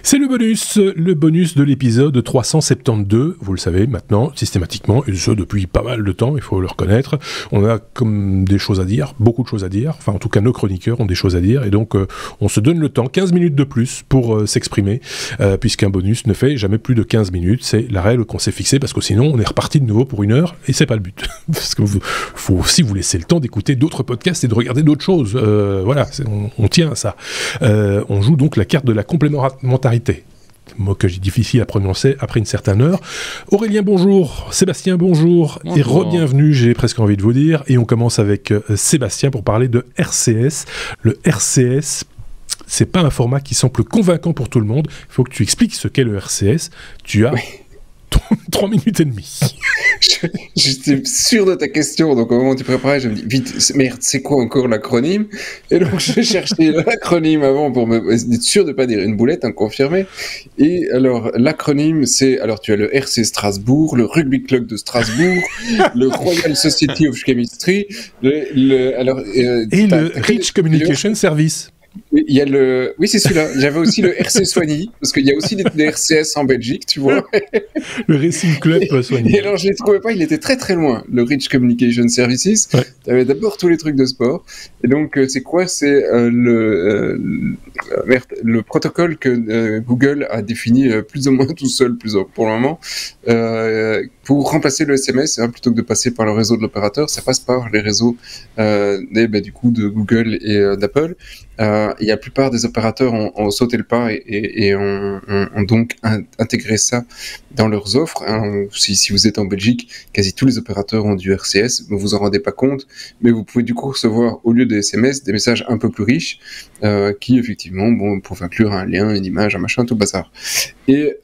C'est le bonus de l'épisode 372, vous le savez maintenant, systématiquement, et ce depuis pas mal de temps, il faut le reconnaître. On a comme des choses à dire, beaucoup de choses à dire, enfin en tout cas nos chroniqueurs ont des choses à dire, et donc on se donne le temps, 15 minutes de plus pour s'exprimer, puisqu'un bonus ne fait jamais plus de 15 minutes, c'est la règle qu'on s'est fixée, parce que sinon on est reparti de nouveau pour 1 heure, et c'est pas le but. Parce que faut aussi vous laisser le temps d'écouter d'autres podcasts et de regarder d'autres choses. Voilà, on tient à ça. On joue donc la carte de la complémentarité. Mot que j'ai difficile à prononcer après une certaine heure. Aurélien, bonjour. Sébastien, bonjour. Et re-bienvenue, j'ai presque envie de vous dire. Et on commence avec Sébastien pour parler de RCS. Le RCS, c'est pas un format qui semble convaincant pour tout le monde. Il faut que tu expliques ce qu'est le RCS. Tu as 3 minutes et demie. J'étais sûr de ta question, donc au moment où tu préparais, je me dis vite, merde, c'est quoi encore l'acronyme? Et donc je cherchais l'acronyme avant pour être sûr de ne pas dire une boulette, confirmé. Et alors l'acronyme, c'est, alors tu as le RC Strasbourg, le Rugby Club de Strasbourg, le Royal Society of Chemistry, et le Rich Communication Service. Il y a oui, c'est celui-là. J'avais aussi le RC Soigny, parce qu'il y a aussi des RCS en Belgique, tu vois. Le Racing Club Soigny. Et alors, je ne les trouvais pas, il était très très loin. Le Rich Communication Services. Ouais. Tu avais d'abord tous les trucs de sport. Et donc, c'est quoi? C'est le protocole que Google a défini plus ou moins tout seul, pour le moment. Pour remplacer le SMS, plutôt que de passer par le réseau de l'opérateur, ça passe par les réseaux du coup, de Google et d'Apple. Et la plupart des opérateurs ont sauté le pas et ont donc intégré ça dans leurs offres. Si vous êtes en Belgique, quasi tous les opérateurs ont du RCS, vous vous en rendez pas compte, mais vous pouvez du coup recevoir, au lieu des SMS, des messages un peu plus riches, qui effectivement peuvent inclure un lien, une image, un machin, tout le bazar. Et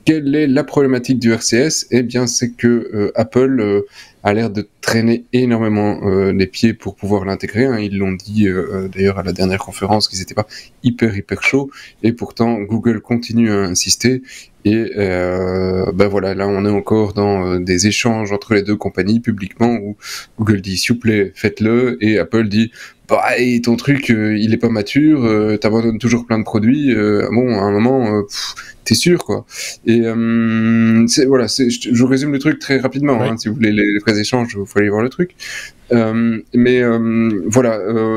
quelle est la problématique du RCS? Eh bien, c'est que Apple a l'air de traîner énormément les pieds pour pouvoir l'intégrer. Ils l'ont dit d'ailleurs à la dernière conférence qu'ils n'étaient pas hyper chauds. Et pourtant, Google continue à insister. Et voilà, là on est encore dans des échanges entre les deux compagnies publiquement où Google dit s'il vous plaît faites-le et Apple dit et ton truc il est pas mature, t'abandonnes toujours plein de produits, à un moment t'es sûr quoi. Et je vous résume le truc très rapidement, ouais. Si vous voulez les vrais échanges, il faut aller voir le truc.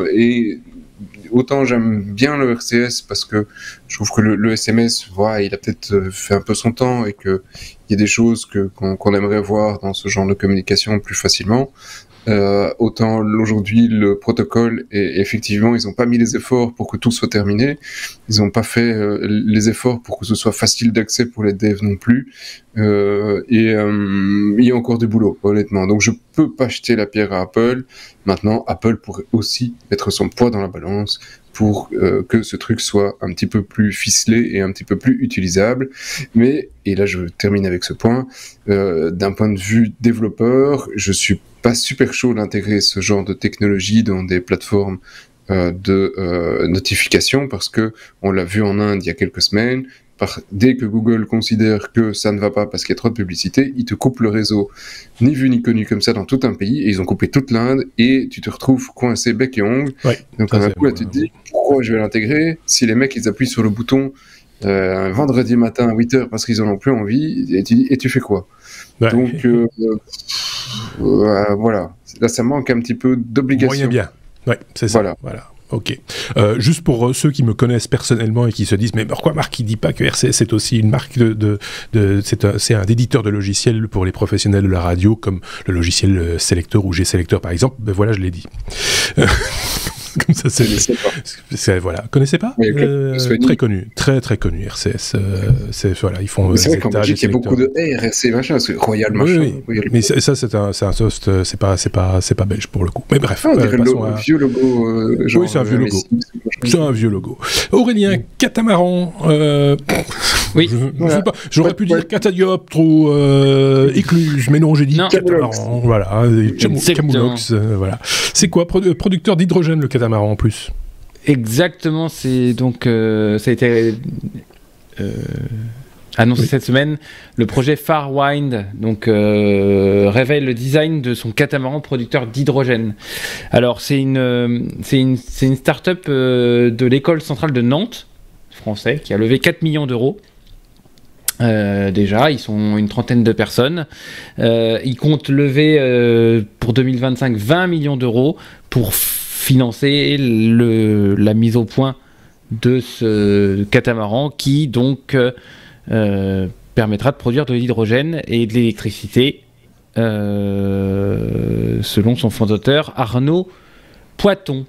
Et autant j'aime bien le RCS parce que je trouve que le SMS, il a peut-être fait un peu son temps et qu'il y a des choses qu'on aimerait voir dans ce genre de communication plus facilement. Autant aujourd'hui le protocole, et effectivement ils n'ont pas mis les efforts pour que tout soit terminé, ils n'ont pas fait les efforts pour que ce soit facile d'accès pour les devs non plus, il y a encore du boulot honnêtement, donc je peux pas jeter la pierre à Apple. Maintenant Apple pourrait aussi mettre son poids dans la balance pour que ce truc soit un petit peu plus ficelé et un petit peu plus utilisable. Mais, et là je termine avec ce point, d'un point de vue développeur, je suis pas super chaud d'intégrer ce genre de technologie dans des plateformes de notification, parce que on l'a vu en Inde il y a quelques semaines, dès que Google considère que ça ne va pas parce qu'il y a trop de publicité, ils te coupent le réseau, ni vu ni connu comme ça dans tout un pays, et ils ont coupé toute l'Inde, et tu te retrouves coincé bec et ongle. Ouais, donc d'un coup là tu te dis, pourquoi je vais l'intégrer si les mecs ils appuient sur le bouton un vendredi matin à 8h parce qu'ils en ont plus envie, et tu fais quoi? Ouais. Donc voilà, là ça manque un petit peu d'obligation. Moyen bien, ouais, c'est ça. Voilà. Ok. Juste pour ceux qui me connaissent personnellement et qui se disent mais pourquoi Marc il dit pas que RCS c'est aussi une marque c'est un éditeur de logiciels pour les professionnels de la radio comme le logiciel Selector ou G-Selector par exemple, voilà, je l'ai dit. Comme ça, voilà. Connaissez pas? Très connu, très connu. RCS, ils font. C'est vrai qu'en Belgique, il y a beaucoup de RC machin, c'est Royal machin. Oui. Royal. Mais ça, c'est un host, c'est pas belge pour le coup. Mais bref. Un vieux logo. Oui, c'est un vieux logo. C'est un vieux logo. Aurélien, catamaran. Oui. J'aurais pu dire catadioptre ou écluse, mais non, j'ai dit catamaran. Voilà. Camoulox. Voilà. C'est quoi, producteur d'hydrogène, le catamaran en plus? Exactement, c'est donc ça a été annoncé cette semaine. Le projet Farwind révèle le design de son catamaran producteur d'hydrogène. Alors c'est une start-up de l'école centrale de Nantes, français qui a levé 4 millions d'euros. Déjà, ils sont une trentaine de personnes. Ils comptent lever pour 2025 20 millions d'euros pour financer la mise au point de ce catamaran qui donc permettra de produire de l'hydrogène et de l'électricité selon son fondateur Arnaud Poiton.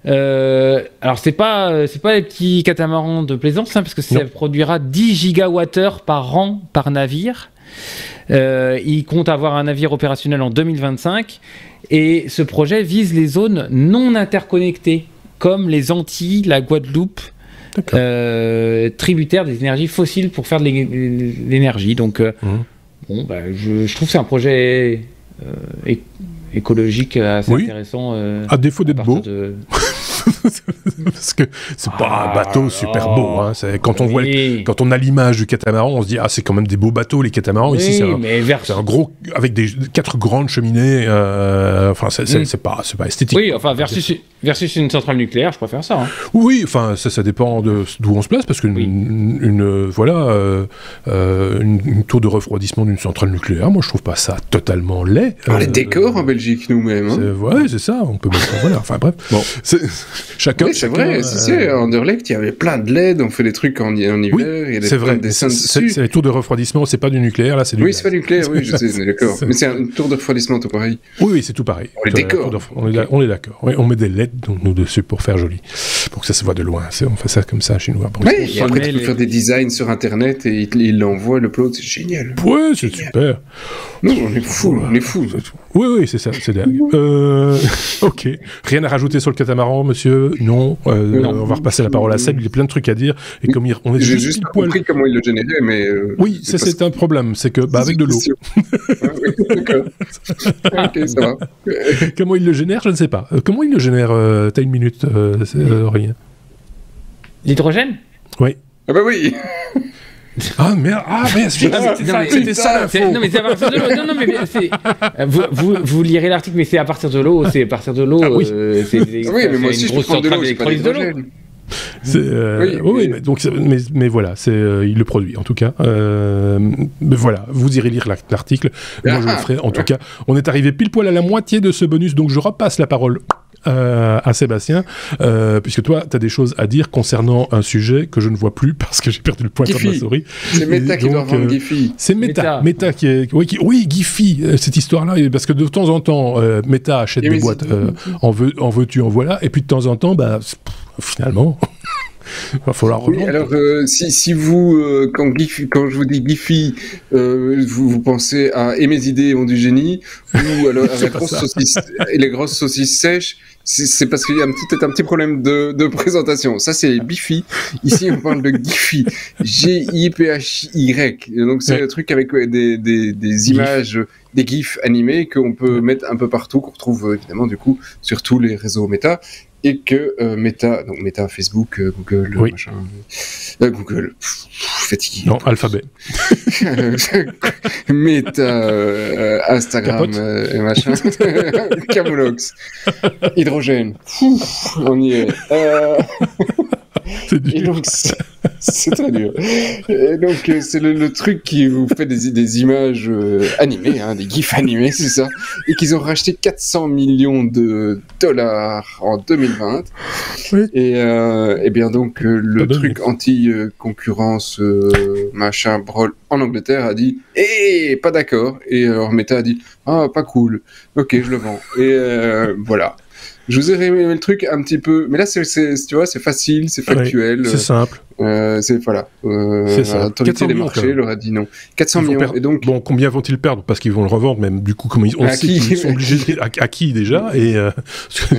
Alors c'est pas les petits catamarans de plaisance parce que ça produira 10 gigawattheures par an par navire. Il compte avoir un navire opérationnel en 2025 et ce projet vise les zones non interconnectées comme les Antilles, la Guadeloupe, tributaires des énergies fossiles pour faire de l'énergie. Donc je trouve que c'est un projet écologique assez intéressant. À défaut d'être beau. Parce que c'est pas un bateau super beau. Hein. Quand on a l'image du catamaran, on se dit c'est quand même des beaux bateaux les catamarans. Ici c'est un gros avec 4 grandes cheminées. C'est pas esthétique. Oui, enfin versus une centrale nucléaire, je préfère ça. Hein. Oui, enfin ça dépend d'où on se place parce qu'une tour de refroidissement d'une centrale nucléaire, moi je trouve pas ça totalement laid. Les décors en Belgique nous-mêmes. Hein. C'est ça. On peut mettre enfin bref. Bon. Chacun. Oui, c'est vrai. À Anderlecht, il y avait plein de LED. On fait des trucs en hiver. Il y a c'est vrai. C'est les tours de refroidissement. C'est pas du nucléaire là, c'est du. Oui, c'est pas du nucléaire. Oui, je sais, d'accord. Mais c'est une tour de refroidissement tout pareil. Oui, c'est tout pareil. Les décors. On est d'accord. Oui, on met des LED nous dessus pour faire joli, pour que ça se voit de loin. On fait ça comme ça chez nous. Oui. Après, tu peux faire des designs sur Internet et il l'envoie, le upload. C'est génial. Ouais, c'est super. Non, on est fous. Oui, c'est ça, c'est dingue. Ok. Rien à rajouter sur le catamaran, monsieur? Non. On va repasser la parole à Seb. Il y a plein de trucs à dire. Et comme on est juste compris comment il le générait, mais. Oui, c'est un problème. C'est que avec de l'eau. Oui, d'accord. Ok, ça va. Comment il le génère, je ne sais pas. Comment il le génère? T'as une minute, rien. L'hydrogène? Oui. Ah bah oui. Ah merde, c'était ça l'info. Non mais c'est à partir de l'eau. Non mais c'est. Vous lirez l'article, mais c'est à partir de l'eau. C'est à partir de l'eau. Oui, mais moi aussi je peux prendre de l'eau. C'est pas de l'eau. Mais voilà, il le produit en tout cas. Mais voilà, vous irez lire l'article. Moi je le ferai. En tout cas, on est arrivé pile poil à la moitié de ce bonus, donc je repasse la parole à Sébastien, puisque toi, tu as des choses à dire concernant un sujet que je ne vois plus parce que j'ai perdu le pointeur de ma souris. C'est Meta qui doit vendre Giphy. C'est Meta qui est... Oui, Giphy, cette histoire-là, parce que de temps en temps, Meta achète des boîtes, en veux-tu, en voilà, et puis de temps en temps, finalement... Il va falloir revendre. Oui, alors, si vous, quand je vous dis Giphy, vous pensez à Et mes idées ont du génie, ou alors à les grosses saucisses sèches, c'est parce qu'il y a peut-être un petit problème de présentation. Ça, c'est Bifi. Ici, on parle de Giphy. Giphy. Donc, c'est le truc avec des images, des GIFs animés qu'on peut mettre un peu partout, qu'on retrouve évidemment, du coup, sur tous les réseaux Meta. Et que Meta, donc Meta, Facebook, Google, machin, Google, fatigué. Non, Alphabet. Meta, Instagram, et machin, Camoulox, hydrogène, on y est. C'est dur. Et donc, c'est très dur. Et donc, c'est le truc qui vous fait des images animées, des GIFs animés, c'est ça. Et qu'ils ont racheté 400 millions de dollars en 2020. Oui. Et bien donc, le truc anti-concurrence, machin, brol, en Angleterre a dit « pas d'accord ». Et alors Meta a dit « pas cool, ok, je le vends ». Et voilà. Je vous ai résumé le truc un petit peu, mais là, tu vois, c'est facile, c'est factuel. Oui, c'est simple. C'est ça. L'autorité des marchés leur a dit non. 400 millions. Et donc, bon, combien vont-ils perdre? Parce qu'ils vont le revendre, même du coup, comme on sait qu'ils sont obligés à qui déjà, et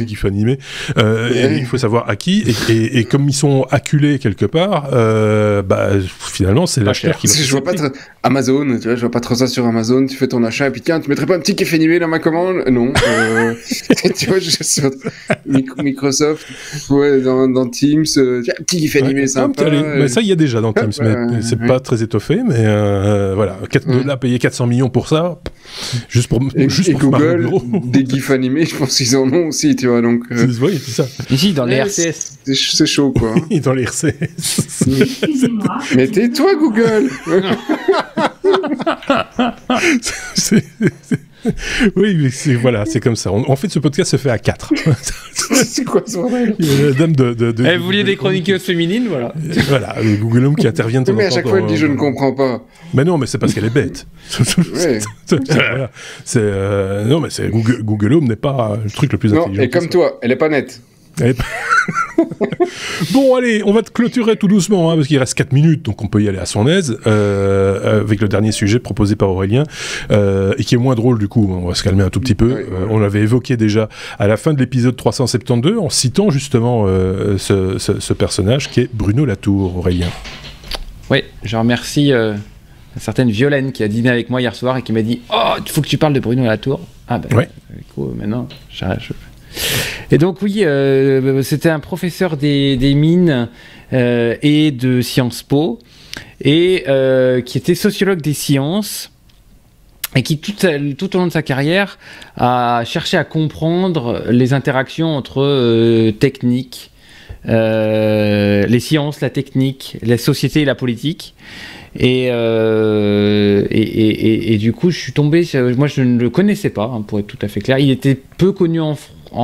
qu'il faut animer. Il faut savoir à qui, et comme ils sont acculés quelque part, finalement, c'est l'acheteur qui va. Je vois pas Amazon, tu vois, je vois pas trop ça sur Amazon. Tu fais ton achat et puis tiens, tu mettrais pas un petit kiff animé dans ma commande? Non. Tu vois, sur Microsoft, ouais, dans Teams, un petit kiff animé sympa. mais ça, il y a déjà dans Teams, mais c'est pas très étoffé, mais voilà. Là, payer 400 millions pour ça, juste pour Google, des gifs animés, je pense qu'ils en ont aussi, tu vois, donc... Oui, c'est ça. Ici, dans les RCS. C'est chaud, quoi. Dans les RCS. Mais tais-toi, Google. Oui, mais voilà, c'est comme ça. En fait, ce podcast se fait à 4. C'est quoi ce bordel? Il y a la dame de vous vouliez des chroniqueuses féminines, voilà. Voilà, Google Home qui intervient de temps en temps. Mais à chaque fois, elle dit je ne comprends pas. Mais non, mais c'est parce qu'elle est bête. Ouais. Voilà. Non, mais Google Home n'est pas le truc le plus intelligent. Non, et comme toi, elle est pas nette. Bon, allez, on va te clôturer tout doucement, parce qu'il reste 4 minutes, donc on peut y aller à son aise, avec le dernier sujet proposé par Aurélien, et qui est moins drôle du coup, on va se calmer un tout petit peu. On l'avait évoqué déjà à la fin de l'épisode 372, en citant justement ce personnage qui est Bruno Latour, Aurélien. Oui, je remercie une certaine Violaine qui a dîné avec moi hier soir et qui m'a dit « Oh, il faut que tu parles de Bruno Latour !» Ah ben, du coup, maintenant, Et donc oui, c'était un professeur des mines et de Sciences Po, et qui était sociologue des sciences, et qui tout au long de sa carrière a cherché à comprendre les interactions entre technique, les sciences, la technique, la société et la politique. Et du coup, je suis tombé. Moi, je ne le connaissais pas, pour être tout à fait clair. Il était peu connu en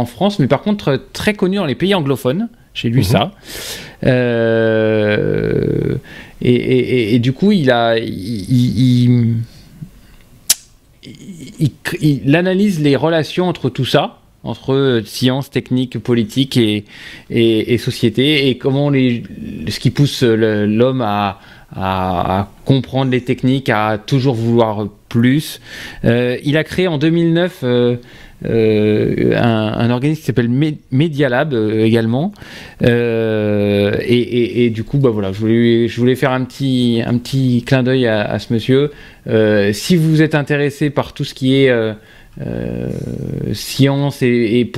France, mais par contre très connu dans les pays anglophones. J'ai lu ça. Et du coup, il analyse les relations entre tout ça, entre science, technique, politique et société, et comment ce qui pousse l'homme à comprendre les techniques, à toujours vouloir plus. Il a créé en 2009 un organisme qui s'appelle Media Lab également, et du coup voilà, je voulais faire un petit clin d'œil à ce monsieur. Si vous êtes intéressé par tout ce qui est science et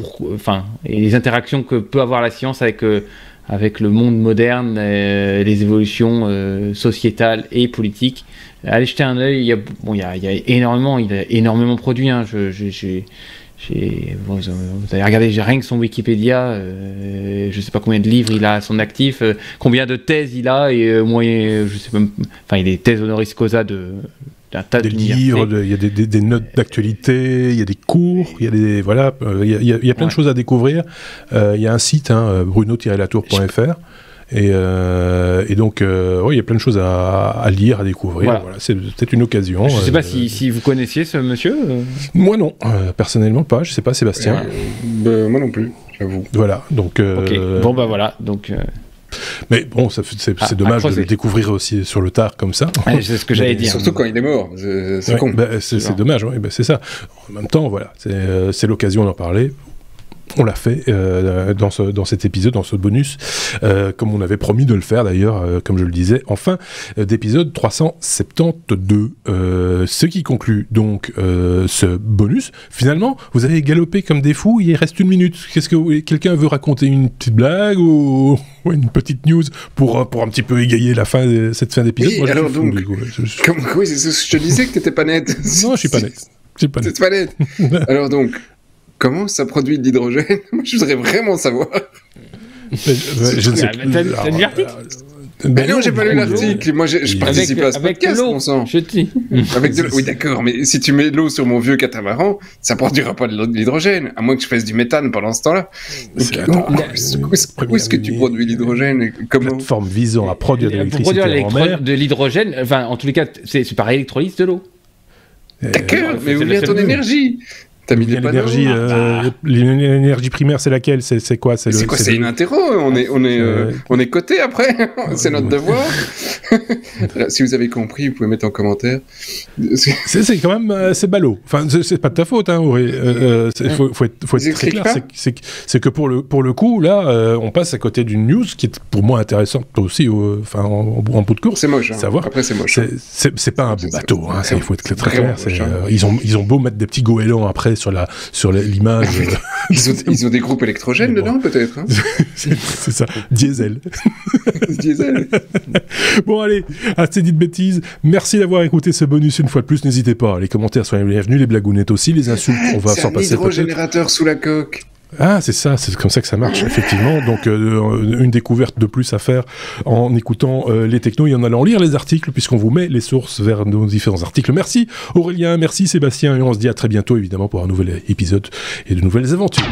les interactions que peut avoir la science avec le monde moderne, les évolutions sociétales et politiques, allez jeter un œil. Il a énormément produit. Vous avez regardé rien que son Wikipédia, je sais pas combien de livres il a à son actif, combien de thèses il a, et je sais même, il a des thèses honoris causa d'un tas de livres, il y a des notes d'actualité, il y a des cours, il y a des il y a plein de choses à découvrir. Il y a un site, bruno-latour.fr. Et donc, il y a plein de choses à lire, à découvrir. Voilà, c'est peut-être une occasion. Je ne sais pas si vous connaissiez ce monsieur. Moi non, personnellement pas. Je ne sais pas, Sébastien. Moi non plus, j'avoue. Voilà, donc. Ok. Bon voilà, donc. Mais bon, c'est dommage de le découvrir aussi sur le tard comme ça. C'est ce que j'allais dire. Surtout quand il est mort. C'est con. C'est dommage. C'est ça. En même temps, voilà, c'est l'occasion d'en parler. On l'a fait dans cet épisode, dans ce bonus, comme on avait promis de le faire d'ailleurs, comme je le disais, en fin d'épisode 372. Ce qui conclut donc ce bonus. Finalement, vous avez galopé comme des fous, il reste 1 minute. Qu'est-ce que quelqu'un veut raconter une petite blague ou une petite news pour un petit peu égayer cette fin d'épisode? Oui, moi, alors donc, oui, c'est ce que je te disais que t'étais pas net. Non, je suis pas net. T'es pas net. Alors donc, comment ça produit de l'hydrogène? Moi, je voudrais vraiment savoir. Je ne sais pas. T'as lu l'article? Mais non, j'ai pas lu l'article. Moi, je participe à ce podcast, mon sang. Je te dis. Avec de l'eau. Oui, d'accord, mais si tu mets de l'eau sur mon vieux catamaran, ça produira pas de l'hydrogène, à moins que je fasse du méthane pendant ce temps-là. Où est-ce que tu produis l'hydrogène? Comment? Plateforme visant à produire de l'électricité en mer. De l'hydrogène, en tous les cas, c'est par électrolyse de l'eau. D'accord, mais où vient ton énergie? L'énergie primaire, c'est laquelle? C'est quoi? C'est quoi? C'est une interro. On est coté après. C'est notre devoir. Si vous avez compris, vous pouvez mettre en commentaire. C'est quand même c'est ballot. Enfin, c'est pas de ta faute, faut être très clair. C'est que pour le coup, là, on passe à côté d'une news qui est pour moi intéressante aussi, en bout de course. C'est moche. Savoir. Après, c'est moche. C'est pas un beau bateau. Il faut être très clair. Ils ont beau mettre des petits goélands après. apparaît sur l'image. Ils ont des groupes électrogènes dedans, peut-être. Hein. C'est ça, diesel. Diesel. Bon, allez, assez dit de bêtises. Merci d'avoir écouté ce bonus une fois de plus. N'hésitez pas, les commentaires sont les bienvenus, les blagounettes aussi, les insultes, on va s'en passer. C'est un hydrogénérateur sous la coque. Ah, c'est ça, c'est comme ça que ça marche, effectivement. Donc, une découverte de plus à faire en écoutant les technos et en allant lire les articles, puisqu'on vous met les sources vers nos différents articles. Merci Aurélien, merci Sébastien, et on se dit à très bientôt, évidemment, pour un nouvel épisode et de nouvelles aventures.